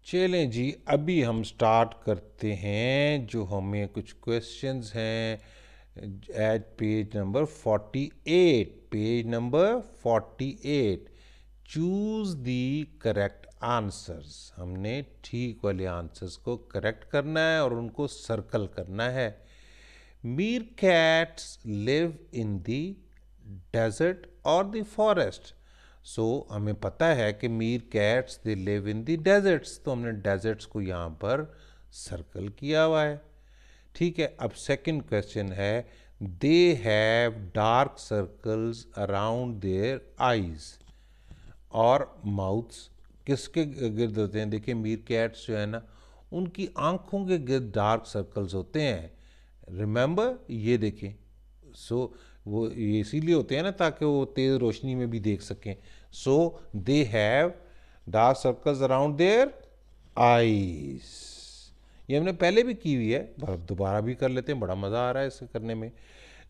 चलें जी, अभी हम स्टार्ट करते हैं जो हमें कुछ क्वेश्चंस हैं at page number 48। Page number 48, choose the correct answers. हमने ठीक वाले आंसर्स को करेक्ट करना है और उनको सर्कल करना है। Meerkats live in the desert और द फॉरेस्ट। सो हमें पता है कि meerkats they live in the deserts, तो हमने डेजर्ट्स को यहाँ पर सर्कल किया हुआ है। ठीक है, अब सेकंड क्वेश्चन है, दे have dark circles around their eyes और माउथ्स। किसके गिर्द होते हैं? देखिए, मीर कैट्स जो है ना, उनकी आंखों के गिर्द डार्क सर्कल्स होते हैं। रिमेंबर, ये देखें। सो वो ये इसीलिए होते हैं ना ताकि वो तेज़ रोशनी में भी देख सकें। So they have dark circles around their eyes. ये हमने पहले भी की हुई है, पर दोबारा भी कर लेते हैं, बड़ा मज़ा आ रहा है इसे करने में।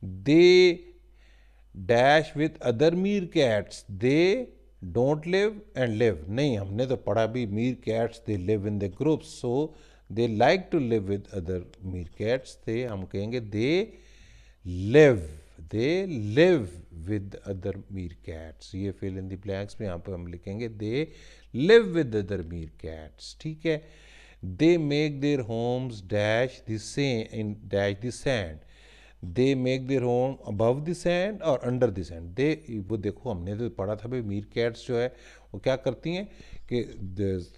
They dash with other meerkats, they don't live and live. नहीं, हमने तो पढ़ा भी meerkats they live in the group, so they like to live with other meerkats. They हम कहेंगे they live, they live with other meerkats. ये fill in the blanks में यहाँ पर हम लिखेंगे they live with other meerkats. ठीक है। They make their homes dash the in dash the sand. They make their home above the sand और under the sand. दे, वो देखो हमने तो पढ़ा था भाई, मीर कैट्स जो है वो क्या करती हैं कि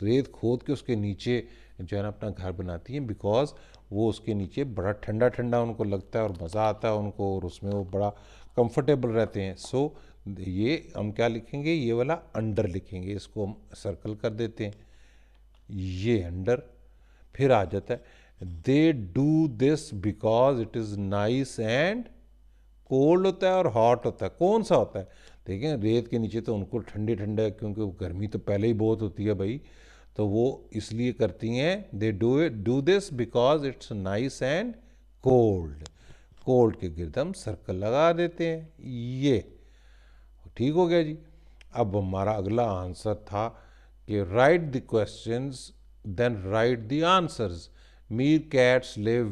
रेत खोद के उसके नीचे जो है ना अपना घर बनाती हैं, बिकॉज वो उसके नीचे बड़ा ठंडा ठंडा उनको लगता है और मज़ा आता है उनको, और उसमें वो बड़ा कंफर्टेबल रहते हैं। सो ये हम क्या लिखेंगे? ये वाला अंडर लिखेंगे, इसको हम सर्कल कर देते हैं, ये अंडर। फिर आ जाता है, they do this because it is nice and cold होता है और हॉट होता है। कौन सा होता है? देखें, रेत के नीचे तो उनको ठंडे ठंडे, क्योंकि वो गर्मी तो पहले ही बहुत होती है भाई, तो वो इसलिए करती हैं। They do this because it's nice and cold. Cold के गिर्द हम सर्कल लगा देते हैं। ये ठीक हो गया जी। अब हमारा अगला आंसर था कि write the questions then write the answers. Meerkats live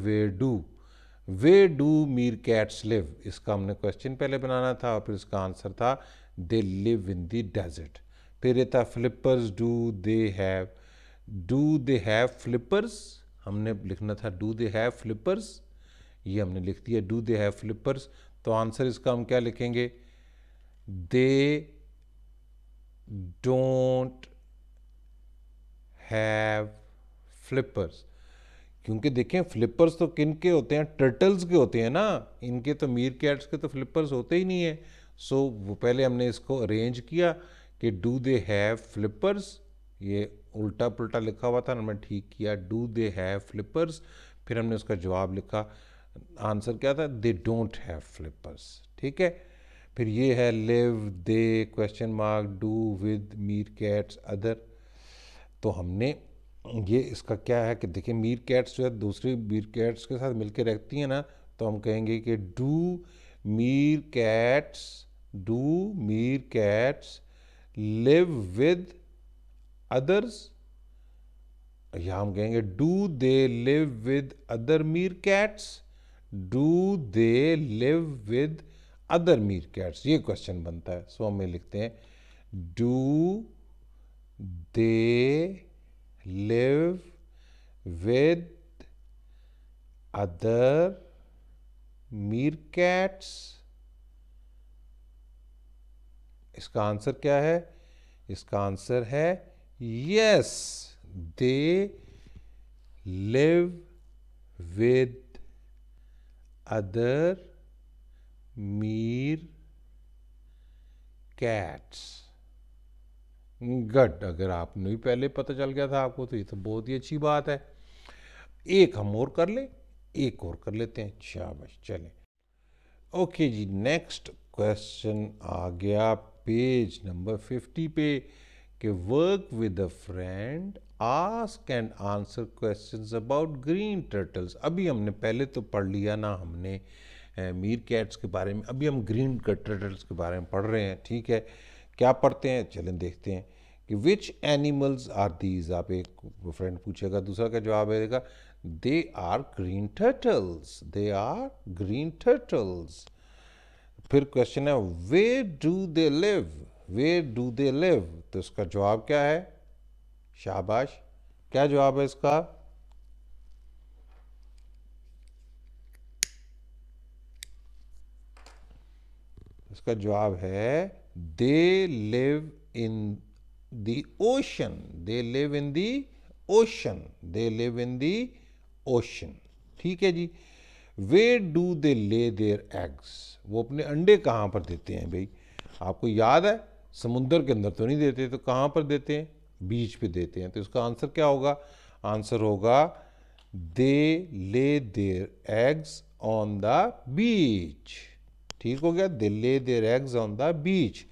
where do meerkats live. इसका हमने क्वेश्चन पहले बनाना था और फिर इसका आंसर था they live in the desert. फिर ये था flippers do they have flippers. हमने लिखना था डू दे हैव फ्लिपर्स, ये हमने लिख दिया डू दे हैव फ्लिपर्स। तो आंसर इसका हम क्या लिखेंगे? They don't have flippers. क्योंकि देखें, फ्लिपर्स तो किन के होते हैं? टर्टल्स के होते हैं ना, इनके तो मीर कैट्स के तो फ्लिपर्स होते ही नहीं है। सो वो पहले हमने इसको अरेंज किया कि डू दे हैव फ्लिपर्स, ये उल्टा पुल्टा लिखा हुआ था, हमने ठीक किया, डू दे हैव फ्लिपर्स। फिर हमने उसका जवाब लिखा, आंसर क्या था? They don't have flippers. ठीक है। फिर ये है live they question mark do with Mir cats other. तो हमने ये इसका क्या है कि देखिए, मीर कैट्स जो है दूसरी मीर कैट्स के साथ मिलकर रहती हैं ना, तो हम कहेंगे कि do meerkats live with others, या हम कहेंगे do they live with other Mir cats, do they live with other meerkats. ये क्वेश्चन बनता है। सो हमें लिखते हैं do they live with other meerkats। इसका आंसर क्या है? इसका आंसर है yes, they live with other meerkats। Good. अगर आपने भी पहले पता चल गया था आपको, तो ये तो बहुत ही अच्छी बात है। एक हम और कर ले, एक और कर लेते हैं, शाबाश। चलें, ओके जी। नेक्स्ट क्वेश्चन आ गया पेज नंबर 50 पे कि work with a friend ask and answer questions about green turtles. अभी हमने पहले तो पढ़ लिया ना हमने मीर कैट्स के बारे में, अभी हम ग्रीन टर्टल्स के बारे में पढ़ रहे हैं। ठीक है, क्या पढ़ते हैं? चलें देखते हैं कि विच एनिमल्स आर दीज, आप एक फ्रेंड पूछेगा, दूसरा का जवाब देगा they are green turtles, they are green turtles. फिर क्वेश्चन है where do they live, where do they live, तो इसका जवाब क्या है? शाबाश, क्या जवाब है इसका? इसका जवाब है दे live in the ocean, they live in the ocean, they live in the ocean. ठीक है जी। Where do they lay their eggs, वो अपने अंडे कहाँ पर देते हैं भाई? आपको याद है समुद्र के अंदर तो नहीं देते, तो कहाँ पर देते हैं? बीच पे देते हैं। तो इसका आंसर क्या होगा? आंसर होगा they lay their eggs on the beach. ठीक हो गया, they lay their eggs on the beach.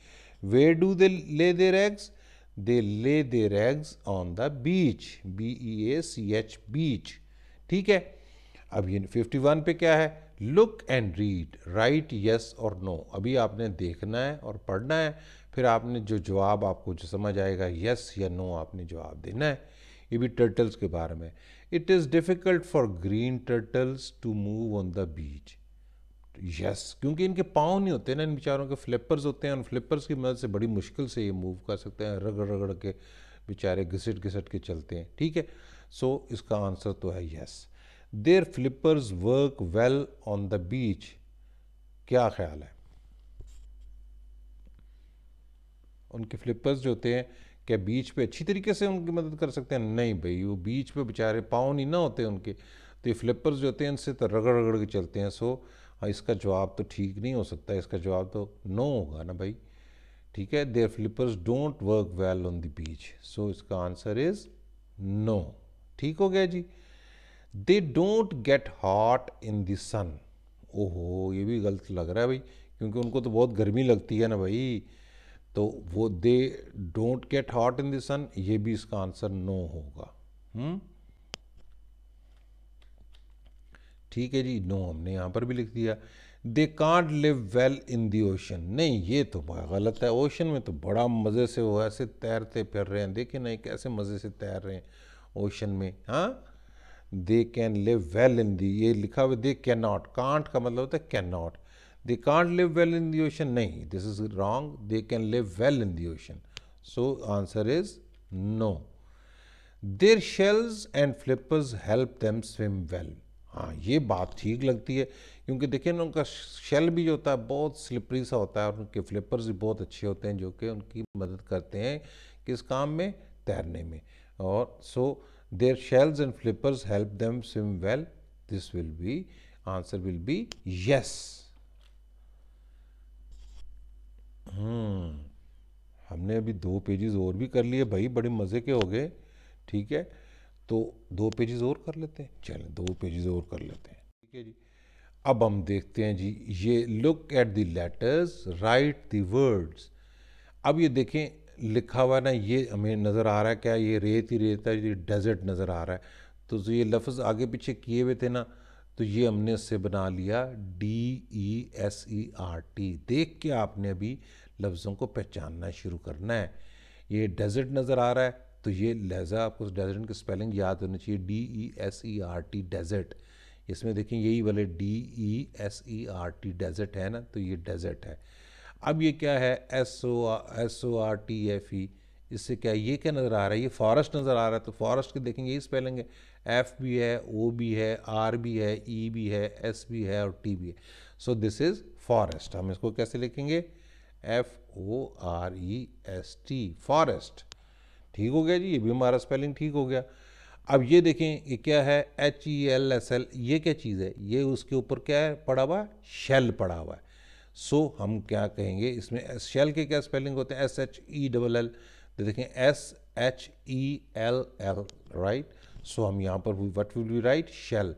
Where do they lay their eggs? They lay their eggs on the beach, BEACH, beach. ठीक है। अब ये 51 पे क्या है? Look and read, right yes और नो। अभी आपने देखना है और पढ़ना है, फिर आपने जो जवाब आपको जो समझ आएगा यस या नो आपने जवाब देना है। ये भी टर्टल्स के बारे में। It is difficult for green turtles to move on the beach. Yes, क्योंकि इनके पाँव नहीं होते ना, इन बेचारों के फ्लिपर्स होते हैं, उन फ्लिपर्स की मदद से बड़ी मुश्किल से ये मूव कर सकते हैं, रगड़ रगड़ के बेचारे घिसट घिसट के चलते हैं। ठीक है, सो इसका आंसर तो है yes. Their flippers work well on the beach. क्या ख्याल है? उनके फ्लिपर्स जो होते हैं क्या बीच पे अच्छी तरीके से उनकी मदद कर सकते हैं? नहीं भाई, वो बीच पे बेचारे पाँव नहीं ना होते उनके, तो ये फ्लिपर्स जो होते हैं इनसे तो रगड़ रगड़ के चलते हैं। सो हाँ, इसका जवाब तो ठीक नहीं हो सकता, इसका जवाब तो नो होगा ना भाई। ठीक है, their flippers don't work well on the beach, so इसका आंसर इज नो। ठीक हो गया जी। They don't get hot in the sun. ओहो, ये भी गलत लग रहा है भाई, क्योंकि उनको तो बहुत गर्मी लगती है ना भाई, तो वो they don't get hot in the sun, ये भी इसका आंसर नो होगा। ठीक है जी, नो हमने यहाँ पर भी लिख दिया। दे can't live well in the ocean, नहीं ये तो बहुत गलत है। ओशन में तो बड़ा मज़े से वो ऐसे तैरते फिर रहे हैं, देखिए नहीं कैसे मज़े से तैर रहे हैं ओशन में। हाँ, they can live well in the, ये लिखा हुआ दे कैन नॉट, कांट का मतलब होता है can not. They can't live well in the ocean, नहीं, this is wrong, they can live well in the ocean, so answer is no. Their shells and flippers help them swim well, हाँ ये बात ठीक लगती है, क्योंकि देखिए ना उनका शेल भी जो होता है बहुत स्लिपरी सा होता है, और उनके फ्लिपर्स भी बहुत अच्छे होते हैं जो कि उनकी मदद करते हैं किस काम में? तैरने में। और so their shells and flippers help them swim well, this will be answer will be yes. हमने अभी 2 पेजेस और भी कर लिए भाई, बड़े मज़े के हो गए। ठीक है, तो 2 पेजेस और कर लेते हैं, चलें 2 पेजेस और कर लेते हैं। ठीक है जी, अब हम देखते हैं जी, ये look at the letters right the words. अब ये देखें लिखा हुआ ना, ये हमें नज़र आ रहा है क्या? ये रेत ही रेत है, ये डेजर्ट नज़र आ रहा है। तो जो ये लफ्ज़ आगे पीछे किए हुए थे ना, तो ये हमने इससे बना लिया DESERT। देख के आपने अभी लफ्ज़ों को पहचानना शुरू करना है। ये डेजर्ट नज़र आ रहा है, तो ये लहजा आपको डेजर्ट की स्पेलिंग याद होनी चाहिए, DESERT, डेजर्ट। इसमें देखें यही वाले DESERT डेजर्ट है ना, तो ये डेजर्ट है। अब ये क्या है? SORTFE, इससे क्या ये क्या नज़र आ रहा है? ये फॉरेस्ट नज़र आ रहा है, तो फॉरेस्ट के देखेंगे यही स्पेलिंग है, F भी है, O भी है, R भी है, E भी है, S भी है और T भी है। So this is forest. हम इसको कैसे लिखेंगे? FOREST, forest. ठीक हो गया जी, ये भी हमारा स्पेलिंग ठीक हो गया। अब ये देखें ये क्या है? HELSL, ये क्या चीज़ है? ये उसके ऊपर क्या है पड़ा हुआ? शेल पड़ा हुआ है। सो हम क्या कहेंगे इसमें? शेल के क्या स्पेलिंग होते हैं? SHELL, तो देखें SHELL, राइट। सो हम यहाँ पर what will be right? Shell,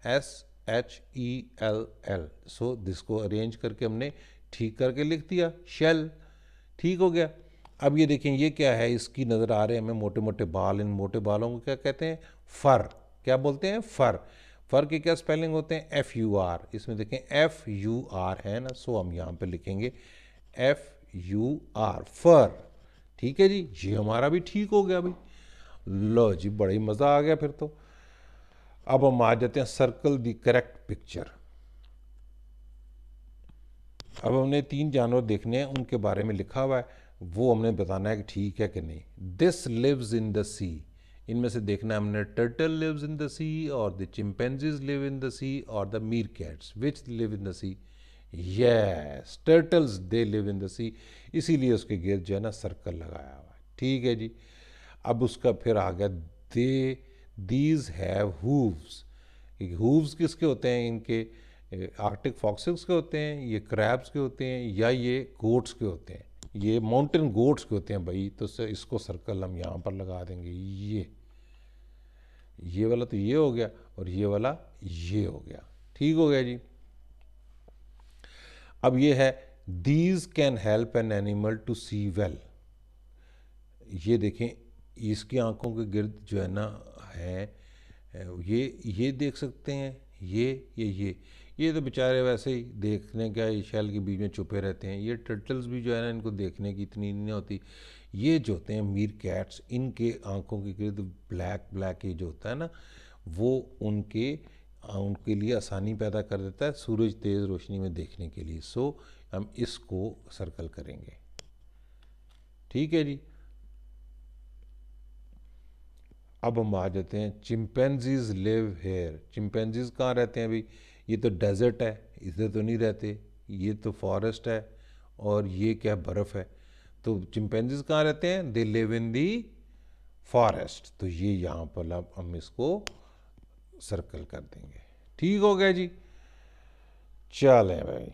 SHELL। So this को अरेंज करके हमने ठीक करके लिख दिया, शेल। ठीक हो गया। अब ये देखें ये क्या है? इसकी नज़र आ रहे हैं हमें मोटे मोटे बाल, इन मोटे बालों को क्या कहते हैं? फर। क्या बोलते हैं? फर। फर के क्या स्पेलिंग होते हैं? FUR। इसमें देखें FUR है ना, सो हम यहाँ पे लिखेंगे FUR, फर। ठीक है जी, ये हमारा भी ठीक हो गया भाई। लो जी, बड़ा ही मज़ा आ गया फिर तो। अब हम आ जाते हैं सर्कल द करेक्ट पिक्चर। अब हमने 3 जानवर देखने हैं, उनके बारे में लिखा हुआ है, वो हमने बताना है कि ठीक है कि नहीं। This lives in the sea, इनमें से देखना है हमने, turtle lives in the sea, और the chimpanzees live in the sea, और the meerkats which live in the sea. Yes, turtles they live in the sea, इसीलिए उसके गिर्द जो है ना सर्कल लगाया हुआ है। ठीक है जी। अब उसका फिर आ गया, they these have hooves. Hooves किसके होते हैं? इनके आर्कटिक फॉक्सेस के होते हैं, ये क्रैब्स के होते हैं, या ये गोट्स के होते हैं? ये माउंटेन गोट्स के होते हैं भाई। तो इसको सर्कल हम यहाँ पर लगा देंगे। ये वाला तो ये हो गया, और ये वाला ये हो गया। ठीक हो गया जी। अब ये है, these can help an animal to see well. ये देखें, इसकी आंखों के गिर्द जो है ना है, ये देख सकते हैं, ये तो बेचारे वैसे ही देखने का शेल के बीच में छुपे रहते हैं। ये टर्टल्स भी जो है ना, इनको देखने की इतनी नहीं होती। ये जो होते हैं मीर कैट्स, इनके आंखों के गिर्द ब्लैक ब्लैक ये जो होता है ना, वो उनके लिए आसानी पैदा कर देता है सूरज तेज़ रोशनी में देखने के लिए। सो हम इसको सर्कल करेंगे। ठीक है जी। अब हम आ जाते हैं, चिंपैंजीज लिव हेयर। चिंपैंजीज कहाँ रहते हैं भाई? ये तो डेजर्ट है, इधर तो नहीं रहते। ये तो फॉरेस्ट है, और ये क्या, बर्फ़ है। तो चिंपैंजीज कहाँ रहते हैं? दे लिव इन दी फॉरेस्ट। तो ये यहाँ पर अब हम इसको सर्कल कर देंगे। ठीक हो गया जी। चलें भाई।